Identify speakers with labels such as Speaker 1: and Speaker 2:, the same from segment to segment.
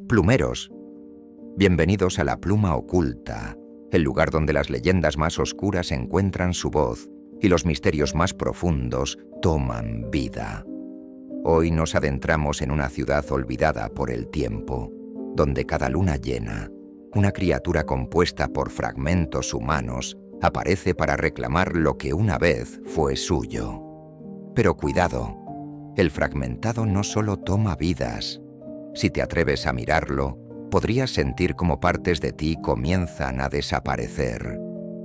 Speaker 1: Plumeros, bienvenidos a la pluma oculta, el lugar donde las leyendas más oscuras encuentran su voz y los misterios más profundos toman vida. Hoy nos adentramos en una ciudad olvidada por el tiempo, donde cada luna llena, una criatura compuesta por fragmentos humanos aparece para reclamar lo que una vez fue suyo. Pero cuidado, el fragmentado no solo toma vidas. Si te atreves a mirarlo, podrías sentir cómo partes de ti comienzan a desaparecer.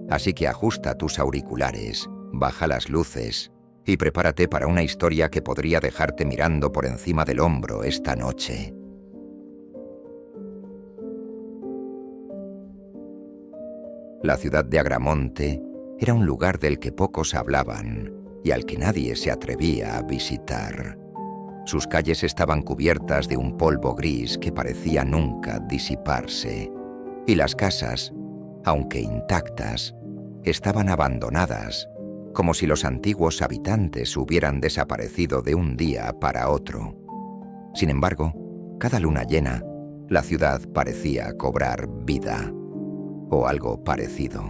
Speaker 1: Así que ajusta tus auriculares, baja las luces y prepárate para una historia que podría dejarte mirando por encima del hombro esta noche. La ciudad de Agramonte era un lugar del que pocos hablaban y al que nadie se atrevía a visitar. Sus calles estaban cubiertas de un polvo gris que parecía nunca disiparse, y las casas, aunque intactas, estaban abandonadas, como si los antiguos habitantes hubieran desaparecido de un día para otro. Sin embargo, cada luna llena, la ciudad parecía cobrar vida, o algo parecido.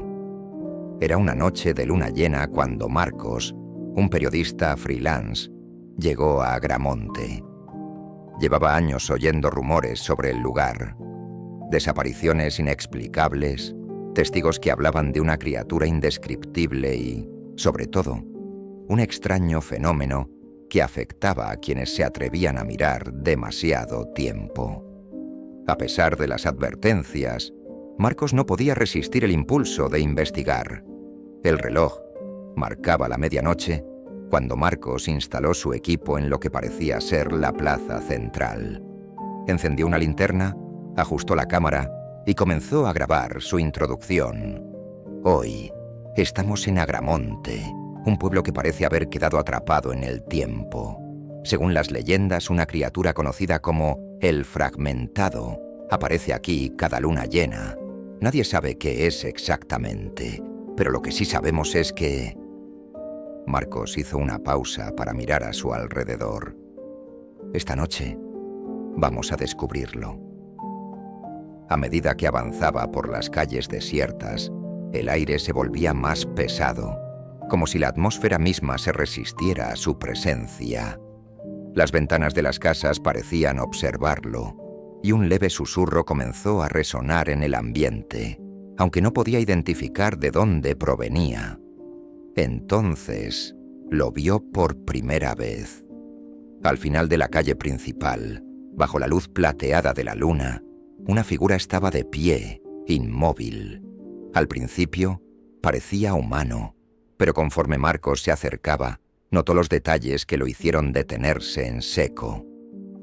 Speaker 1: Era una noche de luna llena cuando Marcos, un periodista freelance, llegó a Agramonte. Llevaba años oyendo rumores sobre el lugar, desapariciones inexplicables, testigos que hablaban de una criatura indescriptible y, sobre todo, un extraño fenómeno que afectaba a quienes se atrevían a mirar demasiado tiempo. A pesar de las advertencias, Marcos no podía resistir el impulso de investigar. El reloj marcaba la medianoche cuando Marcos instaló su equipo en lo que parecía ser la plaza central. Encendió una linterna, ajustó la cámara y comenzó a grabar su introducción. Hoy estamos en Agramonte, un pueblo que parece haber quedado atrapado en el tiempo. Según las leyendas, una criatura conocida como el Fragmentado aparece aquí cada luna llena. Nadie sabe qué es exactamente, pero lo que sí sabemos es que... Marcos hizo una pausa para mirar a su alrededor. Esta noche vamos a descubrirlo. A medida que avanzaba por las calles desiertas, el aire se volvía más pesado, como si la atmósfera misma se resistiera a su presencia. Las ventanas de las casas parecían observarlo, y un leve susurro comenzó a resonar en el ambiente, aunque no podía identificar de dónde provenía. Entonces lo vio por primera vez. Al final de la calle principal, bajo la luz plateada de la luna, una figura estaba de pie, inmóvil. Al principio parecía humano, pero conforme Marcos se acercaba, notó los detalles que lo hicieron detenerse en seco.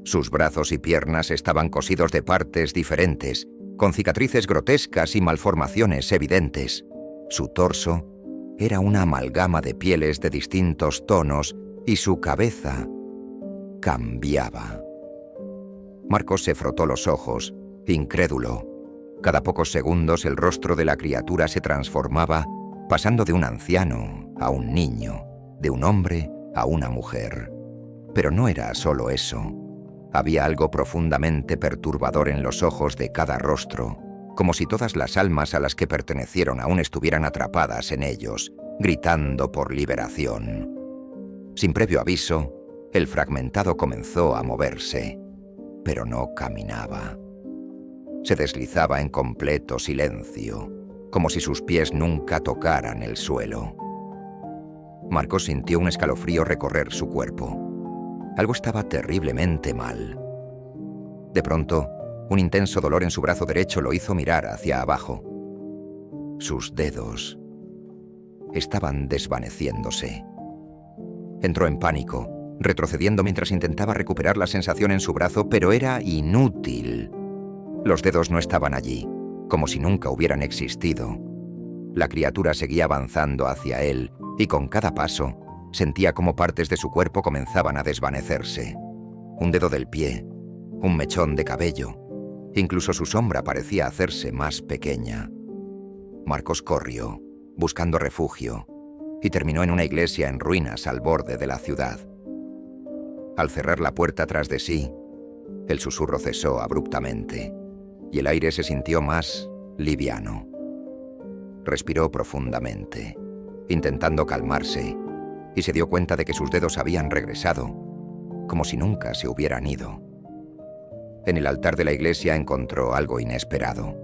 Speaker 1: Sus brazos y piernas estaban cosidos de partes diferentes, con cicatrices grotescas y malformaciones evidentes. Su torso era una amalgama de pieles de distintos tonos y su cabeza cambiaba. Marcos se frotó los ojos, incrédulo. Cada pocos segundos el rostro de la criatura se transformaba, pasando de un anciano a un niño, de un hombre a una mujer. Pero no era solo eso. Había algo profundamente perturbador en los ojos de cada rostro, como si todas las almas a las que pertenecieron aún estuvieran atrapadas en ellos, gritando por liberación. Sin previo aviso, el fragmentado comenzó a moverse, pero no caminaba. Se deslizaba en completo silencio, como si sus pies nunca tocaran el suelo. Marcos sintió un escalofrío recorrer su cuerpo. Algo estaba terriblemente mal. De pronto, un intenso dolor en su brazo derecho lo hizo mirar hacia abajo. Sus dedos estaban desvaneciéndose. Entró en pánico, retrocediendo mientras intentaba recuperar la sensación en su brazo, pero era inútil. Los dedos no estaban allí, como si nunca hubieran existido. La criatura seguía avanzando hacia él, y con cada paso, sentía cómo partes de su cuerpo comenzaban a desvanecerse. Un dedo del pie, un mechón de cabello, incluso su sombra parecía hacerse más pequeña. Marcos corrió, buscando refugio, y terminó en una iglesia en ruinas al borde de la ciudad. Al cerrar la puerta tras de sí, El susurro cesó abruptamente y el aire se sintió más liviano. Respiró profundamente, intentando calmarse, y se dio cuenta de que sus dedos habían regresado, como si nunca se hubieran ido. En el altar de la iglesia encontró algo inesperado: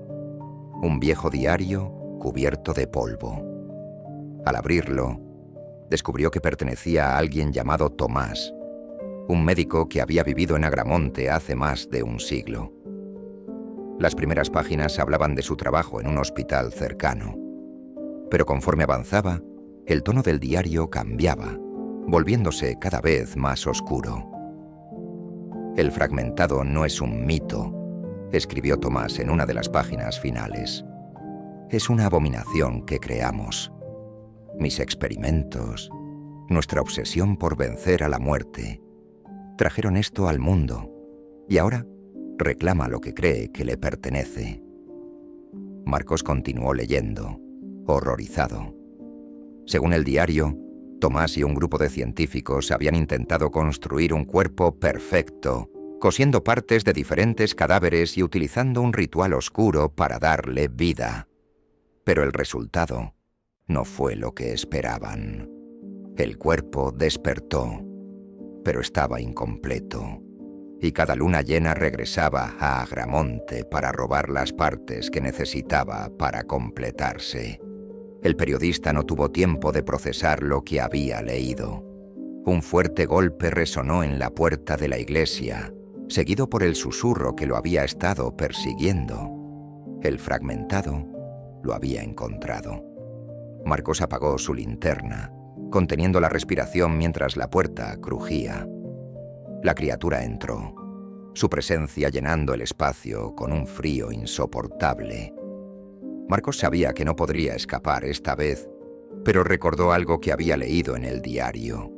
Speaker 1: un viejo diario cubierto de polvo. Al abrirlo, descubrió que pertenecía a alguien llamado Tomás, un médico que había vivido en Agramonte hace más de un siglo. Las primeras páginas hablaban de su trabajo en un hospital cercano, pero conforme avanzaba, el tono del diario cambiaba, volviéndose cada vez más oscuro. «El fragmentado no es un mito», escribió Tomás en una de las páginas finales. «Es una abominación que creamos. Mis experimentos, nuestra obsesión por vencer a la muerte, trajeron esto al mundo, y ahora reclama lo que cree que le pertenece». Marcos continuó leyendo, horrorizado. Según el diario, Tomás y un grupo de científicos habían intentado construir un cuerpo perfecto, cosiendo partes de diferentes cadáveres y utilizando un ritual oscuro para darle vida. Pero el resultado no fue lo que esperaban. El cuerpo despertó, pero estaba incompleto, y cada luna llena regresaba a Agramonte para robar las partes que necesitaba para completarse. El periodista no tuvo tiempo de procesar lo que había leído. Un fuerte golpe resonó en la puerta de la iglesia, seguido por el susurro que lo había estado persiguiendo. El fragmentado lo había encontrado. Marcos apagó su linterna, conteniendo la respiración mientras la puerta crujía. La criatura entró, su presencia llenando el espacio con un frío insoportable. Marcos sabía que no podría escapar esta vez, pero recordó algo que había leído en el diario.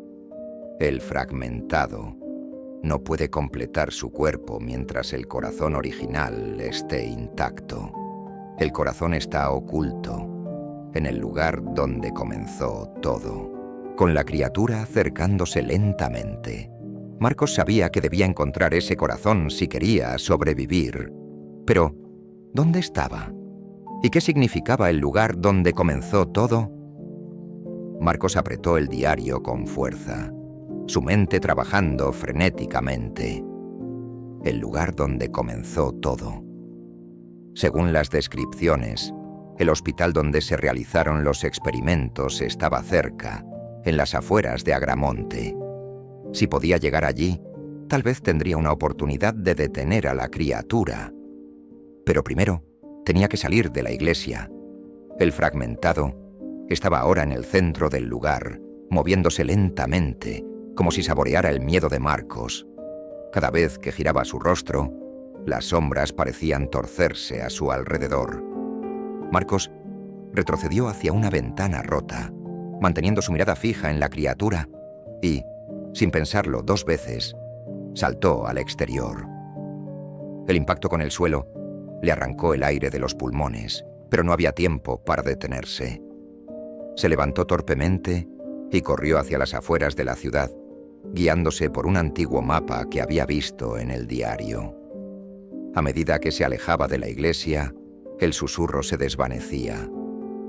Speaker 1: El fragmentado no puede completar su cuerpo mientras el corazón original esté intacto. El corazón está oculto, en el lugar donde comenzó todo. Con la criatura acercándose lentamente, Marcos sabía que debía encontrar ese corazón si quería sobrevivir. Pero, ¿dónde estaba? ¿Y qué significaba el lugar donde comenzó todo? Marcos apretó el diario con fuerza, su mente trabajando frenéticamente. El lugar donde comenzó todo. Según las descripciones, el hospital donde se realizaron los experimentos estaba cerca, en las afueras de Agramonte. Si podía llegar allí, tal vez tendría una oportunidad de detener a la criatura. Pero primero, tenía que salir de la iglesia. El fragmentado estaba ahora en el centro del lugar, moviéndose lentamente, como si saboreara el miedo de Marcos. Cada vez que giraba su rostro, las sombras parecían torcerse a su alrededor. Marcos retrocedió hacia una ventana rota, manteniendo su mirada fija en la criatura, y, sin pensarlo 2 veces, saltó al exterior. El impacto con el suelo le arrancó el aire de los pulmones, pero no había tiempo para detenerse. Se levantó torpemente y corrió hacia las afueras de la ciudad, guiándose por un antiguo mapa que había visto en el diario. A medida que se alejaba de la iglesia, el susurro se desvanecía,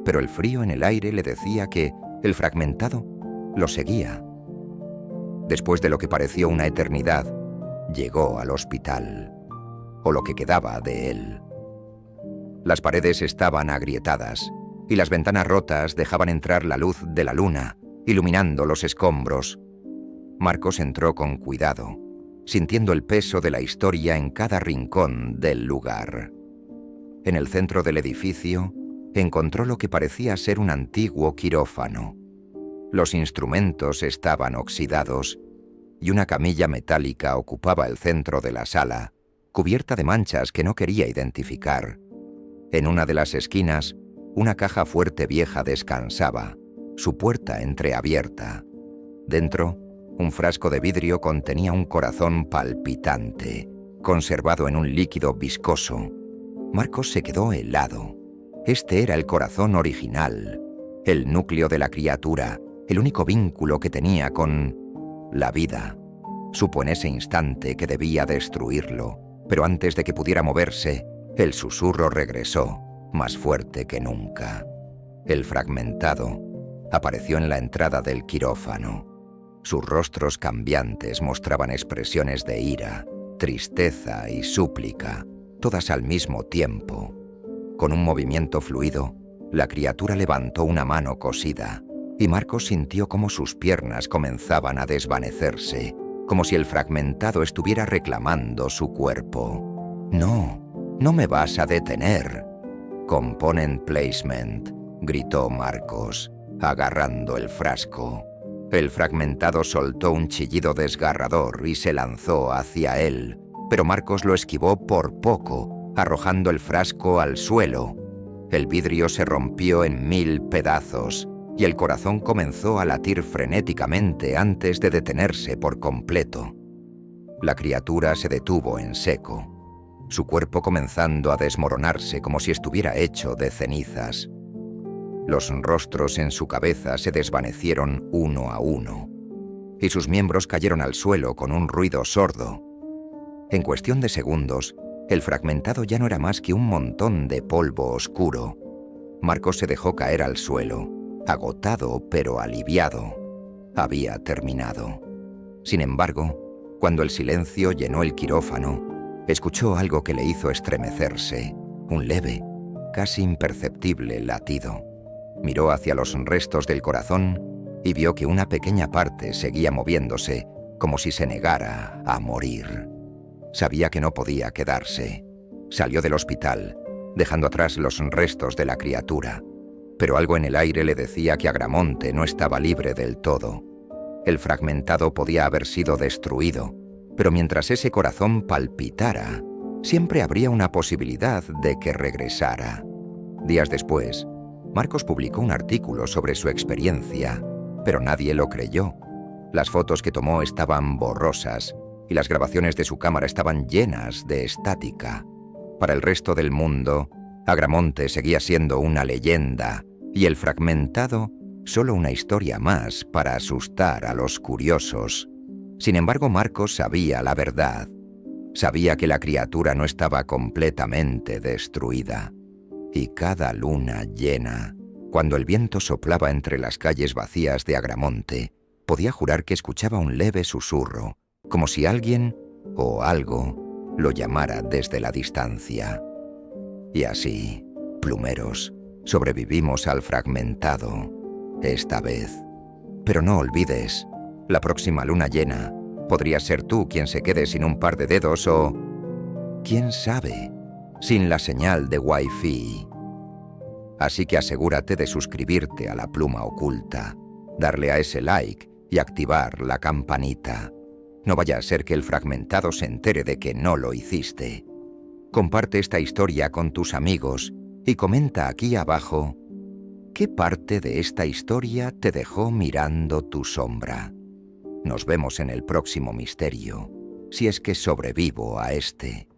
Speaker 1: pero el frío en el aire le decía que el fragmentado lo seguía. Después de lo que pareció una eternidad, llegó al hospital, o lo que quedaba de él. Las paredes estaban agrietadas, y las ventanas rotas dejaban entrar la luz de la luna, iluminando los escombros. Marcos entró con cuidado, sintiendo el peso de la historia en cada rincón del lugar. En el centro del edificio, encontró lo que parecía ser un antiguo quirófano. Los instrumentos estaban oxidados, y una camilla metálica ocupaba el centro de la sala, cubierta de manchas que no quería identificar. En una de las esquinas, una caja fuerte vieja descansaba, su puerta entreabierta. Dentro, un frasco de vidrio contenía un corazón palpitante, conservado en un líquido viscoso. Marcos se quedó helado. Este era el corazón original, el núcleo de la criatura, el único vínculo que tenía con la vida. Supo en ese instante que debía destruirlo, pero antes de que pudiera moverse, el susurro regresó, más fuerte que nunca. El fragmentado apareció en la entrada del quirófano. Sus rostros cambiantes mostraban expresiones de ira, tristeza y súplica, todas al mismo tiempo. Con un movimiento fluido, la criatura levantó una mano cosida, y Marcos sintió cómo sus piernas comenzaban a desvanecerse, como si el fragmentado estuviera reclamando su cuerpo. «No, no me vas a detener». «Component placement», gritó Marcos, agarrando el frasco. El fragmentado soltó un chillido desgarrador y se lanzó hacia él, pero Marcos lo esquivó por poco, arrojando el frasco al suelo. El vidrio se rompió en 1000 pedazos y el corazón comenzó a latir frenéticamente antes de detenerse por completo. La criatura se detuvo en seco, su cuerpo comenzando a desmoronarse como si estuviera hecho de cenizas. Los rostros en su cabeza se desvanecieron uno a uno, y sus miembros cayeron al suelo con un ruido sordo. En cuestión de segundos, el fragmentado ya no era más que un montón de polvo oscuro. Marcos se dejó caer al suelo, agotado pero aliviado. Había terminado. Sin embargo, cuando el silencio llenó el quirófano, escuchó algo que le hizo estremecerse, un leve, casi imperceptible latido. Miró hacia los restos del corazón y vio que una pequeña parte seguía moviéndose, como si se negara a morir. Sabía que no podía quedarse. Salió del hospital, dejando atrás los restos de la criatura. Pero algo en el aire le decía que Agramonte no estaba libre del todo. El fragmentado podía haber sido destruido, pero mientras ese corazón palpitara, siempre habría una posibilidad de que regresara. Días después, Marcos publicó un artículo sobre su experiencia, pero nadie lo creyó. Las fotos que tomó estaban borrosas y las grabaciones de su cámara estaban llenas de estática. Para el resto del mundo, Agramonte seguía siendo una leyenda y el fragmentado solo una historia más para asustar a los curiosos. Sin embargo, Marcos sabía la verdad. Sabía que la criatura no estaba completamente destruida. Y cada luna llena, cuando el viento soplaba entre las calles vacías de Agramonte, podía jurar que escuchaba un leve susurro, como si alguien o algo lo llamara desde la distancia. Y así, plumeros, sobrevivimos al fragmentado, esta vez. Pero no olvides, la próxima luna llena podría ser tú quien se quede sin un par de dedos o, quién sabe, sin la señal de Wi-Fi. Así que asegúrate de suscribirte a La Pluma Oculta, darle a ese like y activar la campanita. No vaya a ser que el fragmentado se entere de que no lo hiciste. Comparte esta historia con tus amigos y comenta aquí abajo qué parte de esta historia te dejó mirando tu sombra. Nos vemos en el próximo misterio, si es que sobrevivo a este.